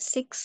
6।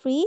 3,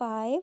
5,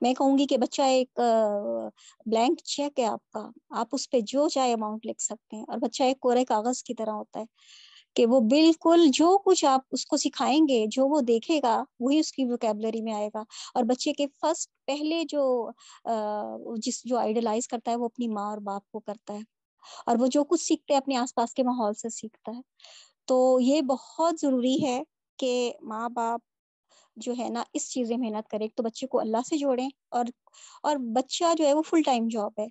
میں کہوں گی کہ بچہ ایک بلینک چیک ہے آپ کا، آپ اس پہ جو چاہے اماؤنٹ لکھ سکتے ہیں، اور بچہ ایک کورے کاغذ کی طرح ہوتا ہے کہ وہ بالکل جو کچھ آپ اس کو سکھائیں گے، جو وہ دیکھے گا وہی اس کی ووکیبلری میں آئے گا. اور بچے کے فرسٹ پہلے جو آئیڈلائز کرتا ہے وہ اپنی ماں اور باپ کو کرتا ہے، اور وہ جو کچھ سیکھتے ہیں اپنے آس پاس کے ماحول سے سیکھتا ہے. تو یہ بہت ضروری ہے کہ ماں باپ جو ہے نا اس چیز میں محنت کرے. تو بچے کو اللہ سے جوڑیں، اور بچہ جو ہے وہ فل ٹائم جاب ہے،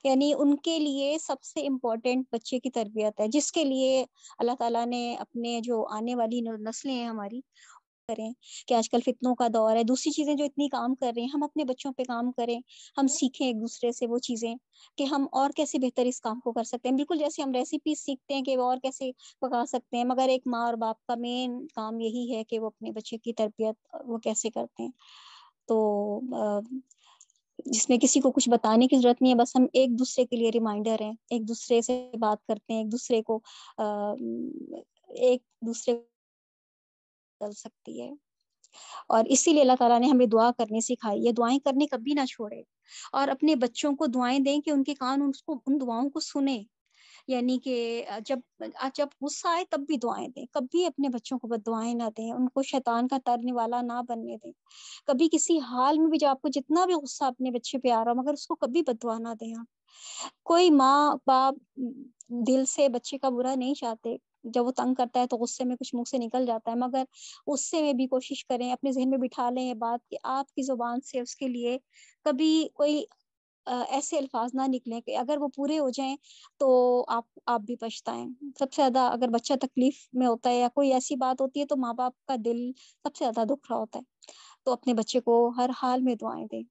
یعنی ان کے لیے سب سے امپورٹنٹ بچے کی تربیت ہے، جس کے لیے اللہ تعالیٰ نے اپنے جو آنے والی نسلیں ہیں ہماری کریں کہ آج کل فتنوں کا دور ہے، دوسری چیزیں جو اتنی کام کر رہے ہیں ہم اپنے بچوں پہ کام کریں، ہم سیکھیں ایک دوسرے سے وہ چیزیں کہ ہم اور کیسے بہتر اس کام کو کر سکتے ہیں. بالکل جیسے ہم ریسیپیز سیکھتے ہیں کہ وہ اور کیسے پکا سکتے ہیں، مگر ایک ماں اور باپ کا مین کام یہی ہے کہ وہ اپنے بچے کی تربیت وہ کیسے کرتے ہیں. تو جس میں کسی کو کچھ بتانے کی ضرورت نہیں ہے، بس ہم ایک دوسرے کے لیے ریمائنڈر ہیں، ایک دوسرے سے بات کرتے ہیں، ایک دوسرے کو چل سکتی ہے. اور اسی لیے اللہ تعالیٰ نے ہمیں دعا کرنے سکھائی ہے، دعائیں کرنے کبھی نہ چھوڑے، اور اپنے بچوں کو دعائیں دیں کہ ان کے کان ان دعاؤں کو سنیں. یعنی کہ جب غصہ آئے تب بھی دعائیں دیں، کبھی اپنے بچوں کو بد دعائیں نہ دیں، ان کو شیطان کا ترنے والا نہ بننے دیں. کبھی کسی حال میں بھی جب آپ کو جتنا بھی غصہ اپنے بچے پہ آ رہا ہو، مگر اس کو کبھی بد دعا نہ دیں. کوئی ماں باپ دل سے بچے کا برا نہیں چاہتے، جب وہ تنگ کرتا ہے تو غصے میں کچھ منہ سے نکل جاتا ہے، مگر غصے میں بھی کوشش کریں، اپنے ذہن میں بٹھا لیں یہ بات کہ آپ کی زبان سے اس کے لیے کبھی کوئی ایسے الفاظ نہ نکلیں کہ اگر وہ پورے ہو جائیں تو آپ بھی پچھتائیں. سب سے زیادہ اگر بچہ تکلیف میں ہوتا ہے یا کوئی ایسی بات ہوتی ہے تو ماں باپ کا دل سب سے زیادہ دکھ رہا ہوتا ہے. تو اپنے بچے کو ہر حال میں دعائیں دیں.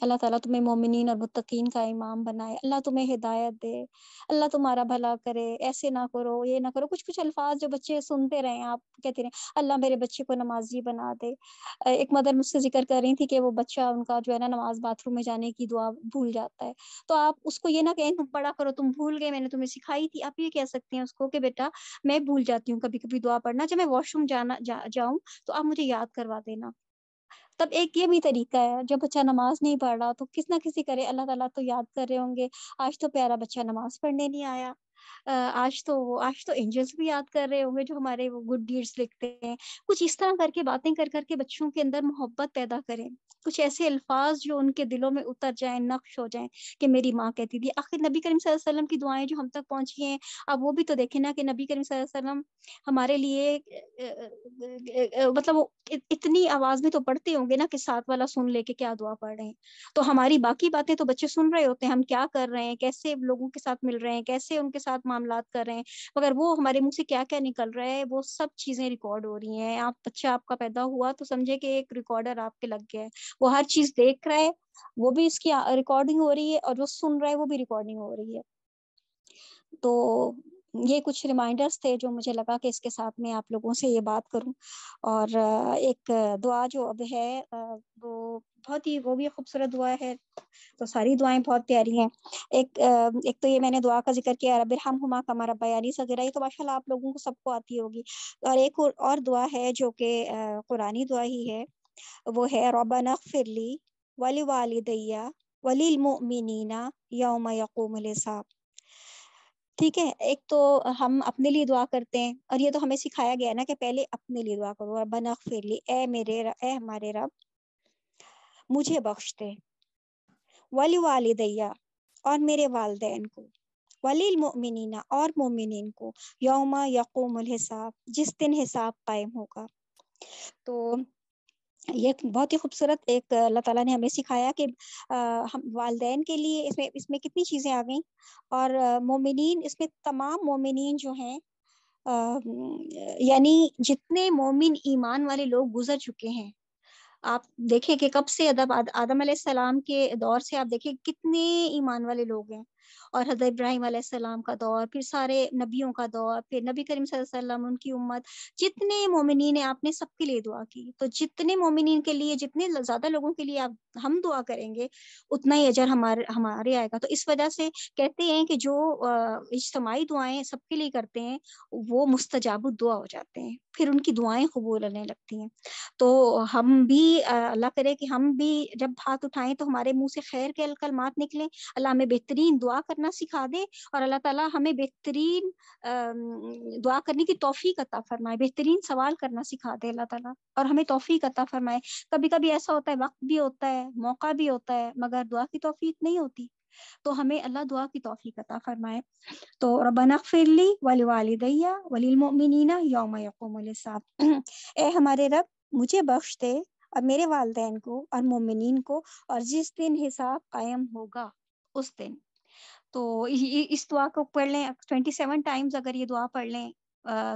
اللہ تعالیٰ تمہیں مومنین اور متقین کا امام بنائے، اللہ تمہیں ہدایت دے، اللہ تمہارا بھلا کرے، ایسے نہ کرو، یہ نہ کرو. کچھ الفاظ جو بچے سنتے رہیں، آپ کہتے رہیں اللہ میرے بچے کو نمازی بنا دے. ایک مدر مجھ سے ذکر کر رہی تھی کہ وہ بچہ ان کا جو ہے نا نماز باتھ روم میں جانے کی دعا بھول جاتا ہے. تو آپ اس کو یہ نہ کہیں تم پڑھا کرو، تم بھول گئے، میں نے تمہیں سکھائی تھی. آپ یہ کہہ سکتے ہیں اس کو کہ بیٹا میں بھول جاتی ہوں کبھی کبھی دعا پڑھنا، جب میں واش روم جاؤں تو آپ مجھے یاد کروا دینا. تب ایک یہ بھی طریقہ ہے، جب بچہ نماز نہیں پڑھ رہا تو کس نہ کسی کرے اللہ تعالیٰ تو یاد کر رہے ہوں گے، آج تو پیارا بچہ نماز پڑھنے نہیں آیا، آج تو اینجلس بھی یاد کر رہے ہوں گے جو ہمارے وہ گڈ ڈیڈز لکھتے ہیں. کچھ اس طرح کر کے باتیں کر کر کے بچوں کے اندر محبت پیدا کریں، کچھ ایسے الفاظ جو ان کے دلوں میں اتر جائیں، نقش ہو جائیں کہ میری ماں کہتی تھی. آخر نبی کریم صلی اللہ علیہ وسلم کی دعائیں جو ہم تک پہنچی ہیں، اب وہ بھی تو دیکھیں نا کہ نبی کریم صلی اللہ علیہ وسلم ہمارے لیے مطلب وہ اتنی آواز میں تو پڑھتے ہوں گے نا کہ ساتھ والا سن لے کے کیا دعا پڑھ رہے ہیں. تو ہماری باقی باتیں تو بچے سن رہے ہوتے ہیں، ہم کیا کر رہے ہیں، کیسے لوگوں کے ساتھ مل رہے ہیں، کیسے ان کے ساتھ معاملات کر رہے ہیں، مگر وہ ہمارے منہ سے کیا کیا نکل رہا ہے وہ سب چیزیں ریکارڈ ہو رہی ہیں. بچہ آپ کا پیدا ہوا تو سمجھے کہ ایک ریکارڈر آپ کے لگ گیا ہے، وہ ہر چیز دیکھ رہا ہے، وہ بھی اس کی ریکارڈنگ ہو رہی ہے، اور جو سن رہا ہے وہ بھی ریکارڈنگ ہو رہی ہے. تو یہ کچھ ریمائنڈرز تھے جو مجھے لگا کہ اس کے ساتھ میں آپ لوگوں سے یہ بات کروں. اور ایک دعا جو اب ہے وہ وہ بھی خوبصورت دعا ہے. تو ساری دعائیں بہت پیاری ہیں. ایک تو یہ میں نے دعا کا ذکر کیا رب ارحمہما کما ربیانی صغیرہ، یہ تو ماشاءاللہ آپ لوگوں کو سب کو آتی ہوگی. اور ایک اور دعا ہے جو کہ قرآنی دعا ہی ہے، وہ ہے ربنا اغفر لی ولوالدی وللمؤمنین یوم یقوم الحساب. ٹھیک ہے، ایک تو ہم اپنے لیے دعا کرتے ہیں، اور یہ تو ہمیں سکھایا گیا ہے نا کہ پہلے اپنے لیے دعا کرو. ربنا اغفر لی، اے ہمارے رب مجھے بخش دے، ولوالدیہ اور میرے والدین کو، وللمؤمنین اور مومنین کو، یوم یقوم الحساب جس دن حساب قائم ہوگا. تو یہ بہت ہی خوبصورت ایک اللہ تعالیٰ نے ہمیں سکھایا کہ ہم والدین کے لیے اس میں کتنی چیزیں آ گئیں، اور مومنین اس میں تمام مومنین جو ہیں یعنی جتنے مومن ایمان والے لوگ گزر چکے ہیں. آپ دیکھیں کہ کب سے آدم علیہ السلام کے دور سے آپ دیکھیں کتنے ایمان والے لوگ ہیں، اور حضرت ابراہیم علیہ السلام کا دور، پھر سارے نبیوں کا دور، پھر نبی کریم صلی اللہ علیہ وسلم، ان کی امت، جتنے مومنین ہیں آپ نے سب کے لیے دعا کی. تو جتنے مومنین کے لیے، جتنے زیادہ لوگوں کے لیے آپ ہم دعا کریں گے اتنا ہی اجر ہمارے آئے گا. تو اس وجہ سے کہتے ہیں کہ جو اجتماعی دعائیں سب کے لیے کرتے ہیں وہ مستجاب الدعا ہو جاتے ہیں، پھر ان کی دعائیں قبول ہونے لگتی ہیں. تو ہم بھی اللہ کرے کہ ہم بھی جب ہاتھ اٹھائیں تو ہمارے منہ سے خیر کے کلمات نکلیں. اللہ ہمیں بہترین دعا کرنا سکھا دے، اور اللہ تعالیٰ ہمیں بہترین دعا کرنے کی توفیق عطا فرمائے، بہترین سوال کرنا سکھا دے اللہ تعالیٰ، اور ہمیں توفیق عطا فرمائے. کبھی کبھی ایسا ہوتا ہے، وقت بھی ہوتا ہے، موقع بھی ہوتا ہے، مگر دعا کی توفیق نہیں ہوتی. تو ہمیں اللہ دعا کی توفیق عطا فرمائے. تو ربنا اغفر لی ولوالدی وللمؤمنین یوم یقوم الحساب. اے ہمارے رب مجھے بخش دے اور میرے والدین کو اور مومنین کو، اور جس دن حساب قائم ہوگا اس دن. تو اس دعا کو پڑھ لیں 27 ٹائمز، اگر یہ دعا پڑھ لیں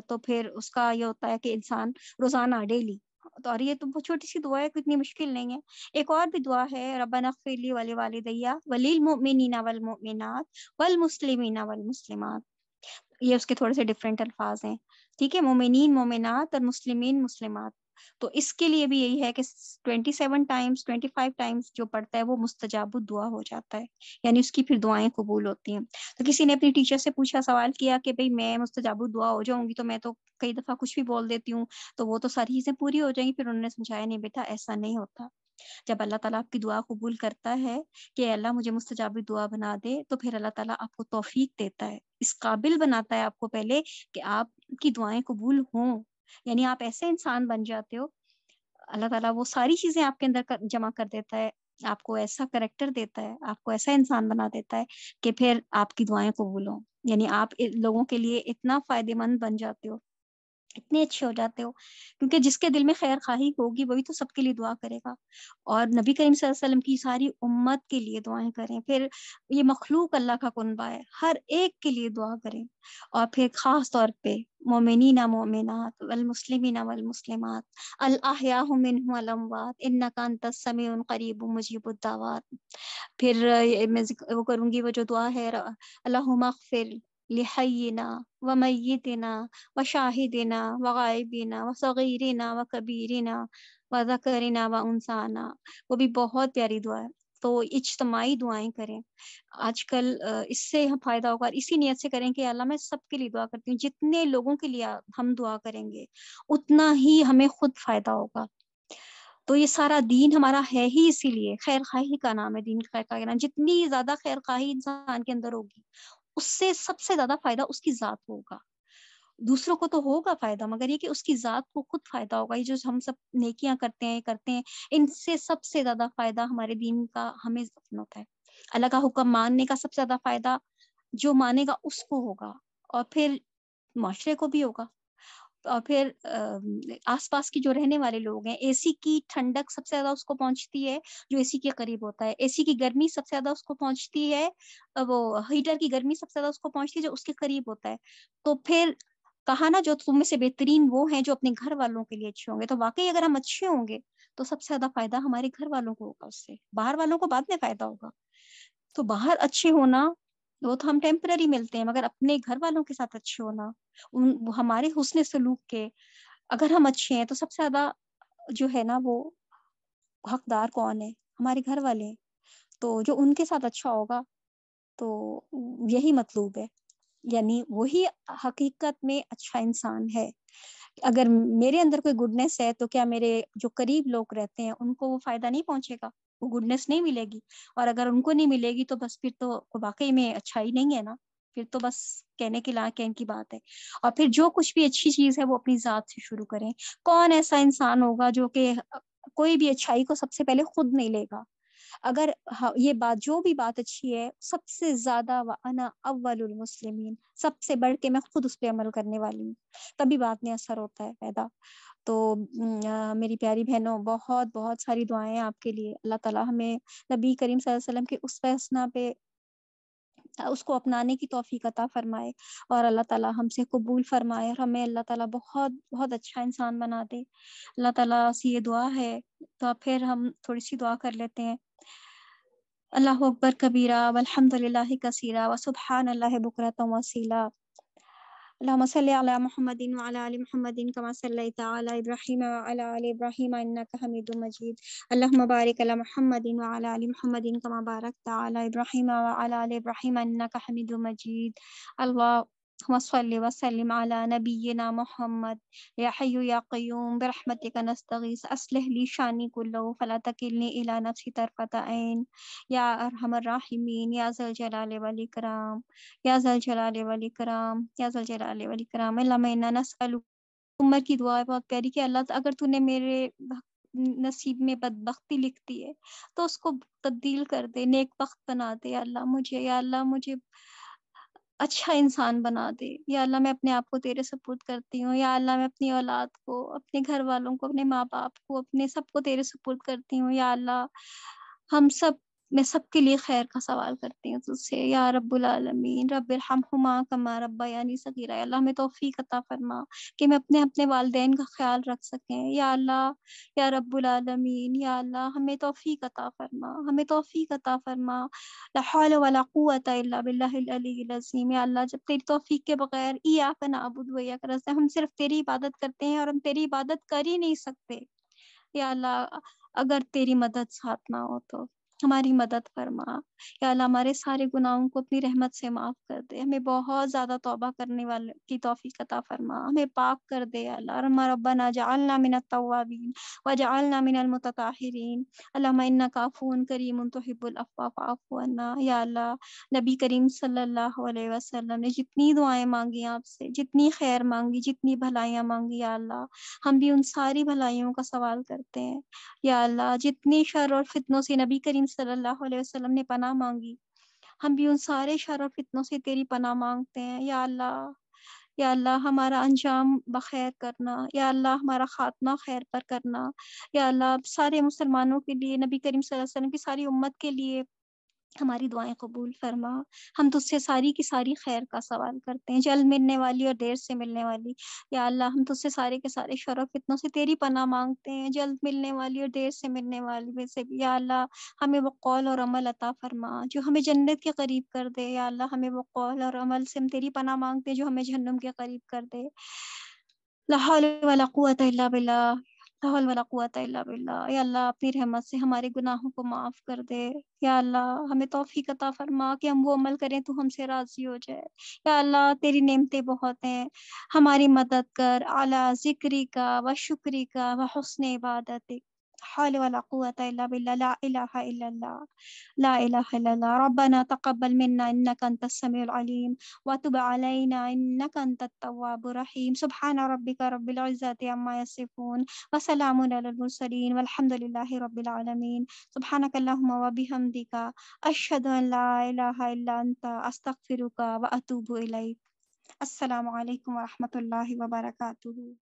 تو پھر اس کا یہ ہوتا ہے کہ انسان روزانہ ڈیلی. تو اور یہ تو بہت چھوٹی سی دعا ہے، اتنی مشکل نہیں ہے. ایک اور بھی دعا ہے، ربنا اغفر لی ولوالدی وللمؤمنین والمؤمنات والمسلمین والمسلمات. یہ اس کے تھوڑے سے ڈفرینٹ الفاظ ہیں، ٹھیک ہے، مومنین مومنات اور مسلمین مسلمات. تو اس کے لیے بھی یہی ہے کہ 27 ٹائمز 25 ٹائمز جو پڑھتا ہے وہ مستجاب الدعا ہو جاتا ہے، یعنی اس کی پھر دعائیں قبول ہوتی ہیں. تو کسی نے اپنی ٹیچر سے پوچھا، سوال کیا کہ بھئی میں مستجاب الدعا ہو جاؤں گی تو میں تو کئی دفعہ کچھ بھی بول دیتی ہوں تو وہ تو ساری چیزیں پوری ہو جائیں گی. پھر انہوں نے سمجھایا نہیں بیٹا ایسا نہیں ہوتا. جب اللہ تعالیٰ آپ کی دعا قبول کرتا ہے کہ اللہ مجھے مستجاب دعا بنا دے، تو پھر اللہ تعالیٰ آپ کو توفیق دیتا ہے، اس قابل بناتا ہے آپ کو پہلے کہ آپ کی دعائیں قبول ہوں. یعنی آپ ایسے انسان بن جاتے ہو، اللہ تعالیٰ وہ ساری چیزیں آپ کے اندر جمع کر دیتا ہے، آپ کو ایسا کریکٹر دیتا ہے، آپ کو ایسا انسان بنا دیتا ہے کہ پھر آپ کی دعائیں قبول ہوں. یعنی آپ لوگوں کے لیے اتنا فائدہ مند بن جاتے ہو، اتنے اچھے ہو جاتے ہو، کیونکہ جس کے دل میں خیر خواہی ہوگی وہی تو سب کے لیے دعا کرے گا. اور نبی کریم صلی اللہ علیہ وسلم کی ساری امت کے لیے دعائیں کریں. پھر یہ مخلوق اللہ کا کنبہ ہے، ہر ایک کے لیے دعا کریں. اور پھر خاص طور پہ مومنین مومنات والمسلمین والمسلمات الاحیاء منهم والاموات انک انت السمیع القریب مجیب الدعوات. پھر میں وہ کروں گی، وہ جو دعا ہے، اللہم اغفر لحینا ومیتنا وشاہدنا وغائبنا وصغیرنا وکبیرنا وذکرنا وانثانا. وہ بھی بہت پیاری دعا ہے. تو اجتماعی دعائیں کریں. آج کل اس سے فائدہ ہوگا، اسی نیت سے کریں کہ اللہ میں سب کے لیے دعا کرتی ہوں. جتنے لوگوں کے لیے ہم دعا کریں گے اتنا ہی ہمیں خود فائدہ ہوگا. تو یہ سارا دین ہمارا ہے ہی اسی لیے، خیر خواہی کا نام ہے دین، خیر خواہی کا نام. جتنی زیادہ خیر خواہی انسان کے اندر ہوگی اس سے سب سے زیادہ فائدہ اس کی ذات ہوگا. دوسروں کو تو ہوگا فائدہ، مگر یہ کہ اس کی ذات کو خود فائدہ ہوگا. یہ جو ہم سب نیکیاں کرتے ہیں ان سے سب سے زیادہ فائدہ ہمارے دین کا ہمیں ہوتا ہے. اللہ کا حکم ماننے کا سب سے زیادہ فائدہ جو مانے گا اس کو ہوگا، اور پھر معاشرے کو بھی ہوگا. اور پھر آس پاس کی جو رہنے والے لوگ ہیں، اے سی کی ٹھنڈک سب سے زیادہ اس کو پہنچتی ہے جو اے سی کے قریب ہوتا ہے. اے سی کی گرمی سب سے زیادہ اس کو پہنچتی ہے، وہ ہیٹر کی گرمی سب سے زیادہ اس کو پہنچتی ہے جو اس کے قریب ہوتا ہے. تو پھر کہا نا جو تم میں سے بہترین وہ ہیں جو اپنے گھر والوں کے لیے اچھے ہوں گے. تو واقعی اگر ہم اچھے ہوں گے تو سب سے زیادہ فائدہ ہمارے گھر والوں کو ہوگا، اس سے باہر والوں کو بعد میں فائدہ ہوگا. تو باہر اچھے ہونا وہ تو ہم ٹیمپرری ملتے ہیں، مگر اپنے گھر والوں کے ساتھ اچھے ہونا، ہمارے حسن سلوک کے اگر ہم اچھے ہیں تو سب سے زیادہ جو ہے نا وہ حقدار کون ہے؟ ہمارے گھر والے ہیں. تو جو ان کے ساتھ اچھا ہوگا تو یہی مطلوب ہے، یعنی وہی حقیقت میں اچھا انسان ہے. اگر میرے اندر کوئی گڈنس ہے تو کیا میرے جو قریب لوگ رہتے ہیں ان کو وہ فائدہ نہیں پہنچے گا؟ وہ گڈنس نہیں ملے گی. اور اگر ان کو نہیں ملے گی تو بس پھر تو واقعی میں اچھائی نہیں ہے نا، پھر تو بس کہنے کے لا کہنے کی بات ہے. اور پھر جو کچھ بھی اچھی چیز ہے وہ اپنی ذات سے شروع کریں. کون ایسا انسان ہوگا جو کہ کوئی بھی اچھائی کو سب سے پہلے خود نہیں لے گا؟ اگر یہ بات جو بھی بات اچھی ہے سب سے زیادہ وَأَنَا أَوَّلُ الْمُسْلِمِينَ، سب سے بڑھ کے میں خود اس پہ عمل کرنے والی ہوں، تبھی بات میں اثر ہوتا ہے پیدا. تو میری پیاری بہنوں بہت بہت ساری دعائیں آپ کے لیے. اللہ تعالیٰ ہمیں نبی کریم صلی اللہ علیہ وسلم کے اسوہ حسنہ پہ اس کو اپنانے کی توفیق عطا فرمائے، اور اللہ تعالیٰ ہم سے قبول فرمائے، اور ہمیں اللہ تعالیٰ بہت بہت اچھا انسان بنا دے. اللہ تعالیٰ سے یہ دعا ہے. تو پھر ہم تھوڑی سی دعا کر لیتے ہیں. اللہ اکبر کبیرہ والحمدللہ کثیرہ وسبحان اللہ بکرۃ وصیلا۔ اللهم صل على محمد وعلى آل محمد كما صليت على إبراهيم وعلى آل إبراهيم إنك حميد مجيد. اللهم بارك على محمد وعلى آل محمد كما باركت على إبراهيم وعلى آل إبراهيم إنك حميد مجيد. اللهم صل وسلم على نبينا محمد. يا حي يا قيوم برحمتك نستغيث أصلح لي شاني كله فلا تكلني إلى نفسي طرفة عين يا أرحم الراحمين يا ذا الجلال والإكرام یا ذا الجلال والاکرام یا ذا الجلال والاکرام۔ اللہم انا نسألک، عمر کی دعا ہے بہت پیاری کہ اللہ اگر تو نے میرے نصیب میں بدبختی لکھ دی ہے تو اس کو تبدیل کر دے، نیک بخت بنا دے یا اللہ مجھے، یا اللہ مجھے اچھا انسان بنا دے یا اللہ۔ میں اپنے آپ کو تیرے سپرد کرتی ہوں یا اللہ، میں اپنی اولاد کو، اپنے گھر والوں کو، اپنے ماں باپ کو، اپنے سب کو تیرے سپرد کرتی ہوں یا اللہ۔ ہم سب، میں سب کے لیے خیر کا سوال کرتی ہوں تجھ سے یا رب العالمین۔ رب ارحمہما کما ربیانی صغیرا، یا اللہ ہمیں توفیق عطا فرما کہ میں اپنے والدین کا خیال رکھ سکیں یا اللہ۔ یا رب العالمین، یا اللہ ہمیں توفیق عطا فرما، ہمیں توفیق عطا فرما۔ لا حول ولا قوت الا باللہ العلی العظیم۔ یا اللہ جب تیری توفیق کے بغیر ایاک نعبد و ایاک نستعین، ہم صرف تیری عبادت کرتے ہیں اور ہم تیری عبادت کر ہی نہیں سکتے یا اللہ، اگر تیری مدد ساتھ نہ ہو تو ہماری مدد فرما یا اللہ۔ ہمارے سارے گناہوں کو اپنی رحمت سے معاف کر دے، ہمیں بہت زیادہ توبہ کرنے والے کی توفیق عطا فرما، ہمیں پاک کر دے یا اللہ۔ ربنا جعلنا من التوابین وجعلنا من المتطہرین۔ اللہم انک عفو کریم تحب العفو فاعف عنا یا اللہ۔ نبی کریم صلی اللہ علیہ وسلم نے جتنی دعائیں مانگی آپ سے، جتنی خیر مانگی، جتنی بھلائیاں مانگی یا اللہ، ہم بھی ان ساری بھلائیوں کا سوال کرتے ہیں یا اللہ۔ جتنی شر اور فتنوں سے نبی کریم صلی اللہ علیہ وسلم نے پناہ مانگی، ہم بھی ان سارے شر اور فتنوں سے تیری پناہ مانگتے ہیں یا اللہ۔ یا اللہ ہمارا انجام بخیر کرنا یا اللہ، ہمارا خاتمہ خیر پر کرنا یا اللہ۔ سارے مسلمانوں کے لیے، نبی کریم صلی اللہ علیہ وسلم کی ساری امت کے لیے ہماری دعائیں قبول فرما۔ ہم تجھ سے ساری کی ساری خیر کا سوال کرتے ہیں، جلد ملنے والی اور دیر سے ملنے والی یا اللہ۔ ہم تجھ سے سارے کے سارے شر و فتنوں سے تیری پناہ مانگتے ہیں، جلد ملنے والی اور دیر سے ملنے والی میں سے بھی یا اللہ۔ ہمیں وہ قول اور عمل عطا فرما جو ہمیں جنت کے قریب کر دے یا اللہ۔ ہمیں وہ قول اور عمل سے ہم تیری پناہ مانگتے ہیں جو ہمیں جہنم کے قریب کر دے۔ لا حول ولا قوت الا باللہ، لا حول ولا قوت الا باللہ۔ یا اللہ اپنی رحمت سے ہمارے گناہوں کو معاف کر دے یا اللہ۔ ہمیں توفیق عطا فرما کہ ہم وہ عمل کریں تو ہم سے راضی ہو جائے یا اللہ۔ تیری نعمتیں بہت ہیں، ہماری مدد کر اعلی ذکری کا و شکری کا و حسن عبادت۔ حول ولا قوت الا باللہ، لا الہ الا اللہ، لا الہ الا اللہ۔ ربنا تقبل منا انک انت السمیع العلیم وتب علینا انک انت التواب الرحیم۔ سبحان ربک رب العزۃ عما یصفون وسلام علی المرسلین والحمد للہ رب العالمین۔ سبحانک اللہم وبحمدک اشہد ان لا الہ الا انت استغفرک واتوب الیک۔ السلام علیکم ورحمۃ اللہ وبرکاتہ۔